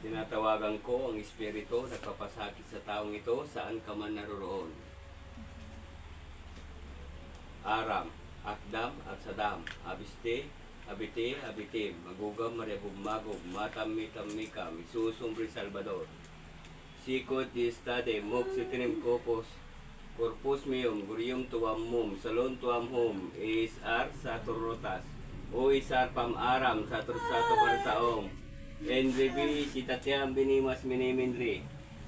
Tinatawagan ko ang espiritu na kapasakit sa taong ito saan ka man naroroon. Aram, Akdam at Sadam, Abiste, Abite, Abitim, Magugam, Mariabumagog, Matam-mitam-mikam, Isusumbri Salvador. Sikot Istade, Mok Sitinim Kopos, Corpus Meum, Gurium Tuam Mum, Salon Tuam Hum, Isar Satorotas, O Isar Pam Aram, Satur Sato Parsaom, Enribi Sitatiam Binimas Minimindri,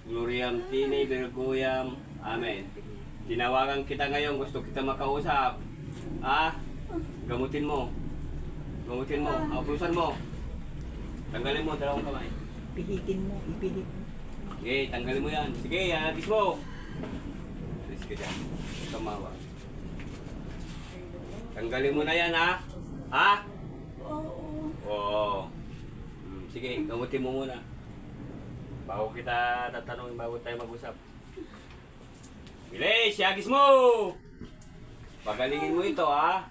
Gloriam Tine Virgoyam, Amen. Tinawagan kita ngayon, gusto kita makausap. Gamutin mo. Gamutin mo, aplusan mo. Tanggalin mo, dalawang kamay. Pihitin mo, ipihit mo. Okay, tanggalin mo yan. Sige, agis mo. Alis ka dyan. Kamawa. Tanggalin mo na yan, ha? Ha? Oo. Oo. Sige, gamutin mo muna. Bago kita tatanungin, bago tayo mag-usap. Bilis, agis mo! Pagalingin mo ito, ha?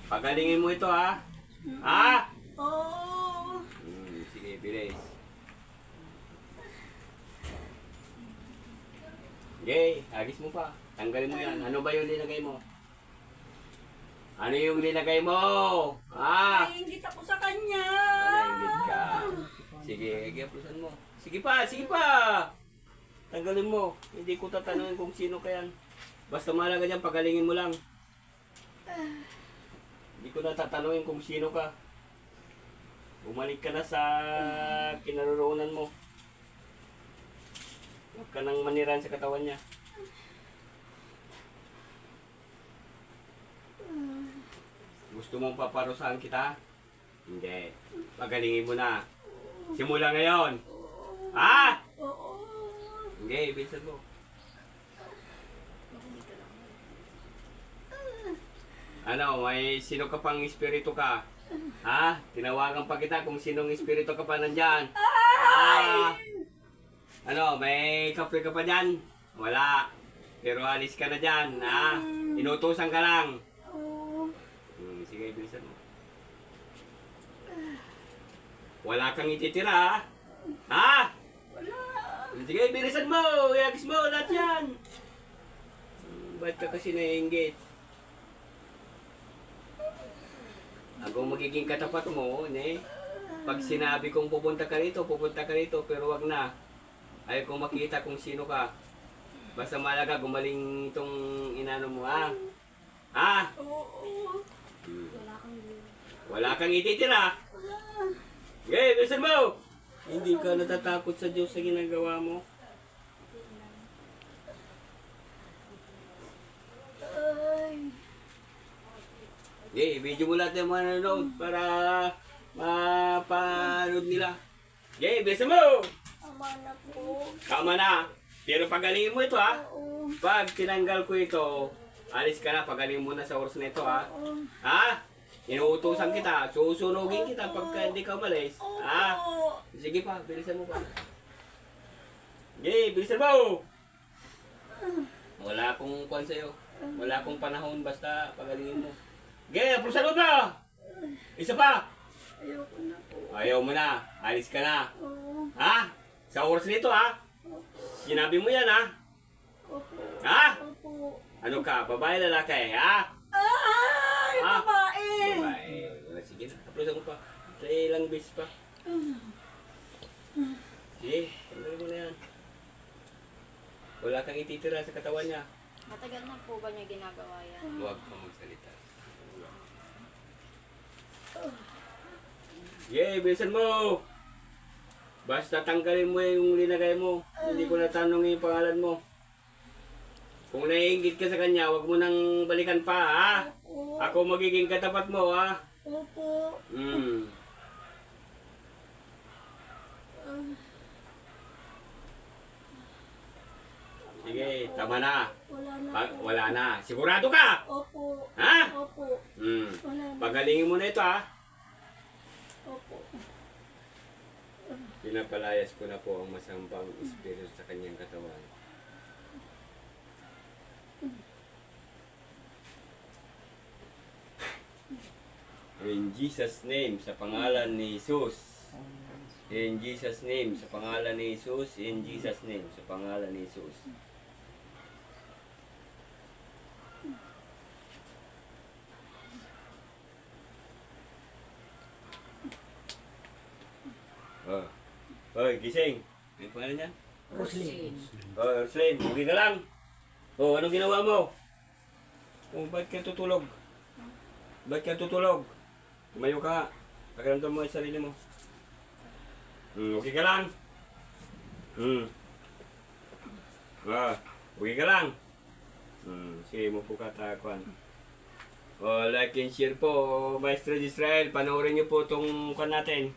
Pagalingin mo ito, ha? Ha? Oo. Sige, bilis. Sige, agis mo pa. Tanggalin mo yan. Ano ba yung linagay mo? Ano yung linagay mo? Ha? Naiingit ako sa kanya. Nainggit ka. Sige, i-uploadan mo. Sige pa, sige pa! Tanggalin mo. Hindi ko tatanungin kung sino ka yan. Basta mahalaga dyan, pagalingin mo lang. Hindi ko na tatanungin kung sino ka. Bumalik ka na sa kinaroroonan mo. Huwag ka nang maniran sa katawan niya. Gusto mong paparusahan kita? Hindi. Pagalingin mo na. Simula ngayon. Ha? Oo. Hindi, bilisan mo. Ano, may sino ka pang espiritu ka? Ha? Tinawagan pa kita kung sinong espiritu ka pa nandyan. Ano, may kape ka pa dyan? Wala. Pero alis ka na dyan, ha? Inutusan ka lang. Oo. Sige, bilisan mo. Wala kang ititira, ha? Ha? Wala. Sige, bilisan mo. Iagis mo lahat yan. Ba't ka kasi naiinggit? Ako magiging katapat mo, ne? Pag sinabi kong pupunta ka rito, pero wag na. Ayaw kong makita kung sino ka. Basta malaga, gumaling itong inano mo, ha? Ha? Oo. Wala kang ititira. Okay, bilisan mo! Hindi ka natatakot sa Diyos sa ginagawa mo. Ay. Okay, video mo lahat ng mga nanonood para mapanood nila. Okay, bilisan mo! Tama na po. Tama na. Pero pagalingin mo ito, ha? Oo. Pag tinanggal ko ito, alis ka na. Pagalingin mo na sa oras na ito, ha? Oo. Ha? Inuutusan kita. Susunugin kita pagka hindi ka umalis. Ha? Oo. Sige pa, bilisan mo pa. Okay, bilisan mo! Wala akong kwan sa'yo. Wala akong panahon, basta pagalingin mo. Okay, pulsan mo pa! Isa pa! Ayoko na po. Ayaw mo na. Alis ka na. Oo. Ha? Sa oras nito, ha? Sinabi mo yan, ha? Opo. Ha? Opo. Ano ka? Babae, lalaki, ha? Ay! Ah. Babae! Babae. Sige na, uploadan mo pa. Sa ilang base pa. Sige, tanggalin mo na yan. Wala kang ititira sa katawan niya. Matagal na po ba niya ginagawa yan? Huwag kang magsalita. Yay, bilisan mo! Basta tanggalin mo yung linagay mo. Hindi ko natanong yung pangalan mo. Kung naiingit ka sa kanya, huwag mo nang balikan pa, ha? Opo. Ako magiging katapat mo, ha? Opo. Sige, tama na. Wala na po. Wala na. Sigurado ka? Opo. Ha? Opo. Wala na. Pagalingin mo na ito, ha? Opo. Pinapalayas ko na po ang masampang espiritu sa kanyang katawan. In Jesus' name, sa pangalan ni Jesus. In Jesus' name, sa pangalan ni Jesus, in Jesus' name, sa pangalan ni Jesus. Oh. Hoy, gising. Ano pangalan niya? Roslyn. Oh, Roslyn, uwi ka lang. Oh, anong ginawa mo? Oh, ba't ka tutulog? Ba't ka tutulog? Tumayo ka. Pakiramdam mo yung sarili mo. Okay ka lang? Uwi ka lang? Sige mo po katakuan. Like and share po, Maestro Israel. Panoorin niyo po itong kan natin.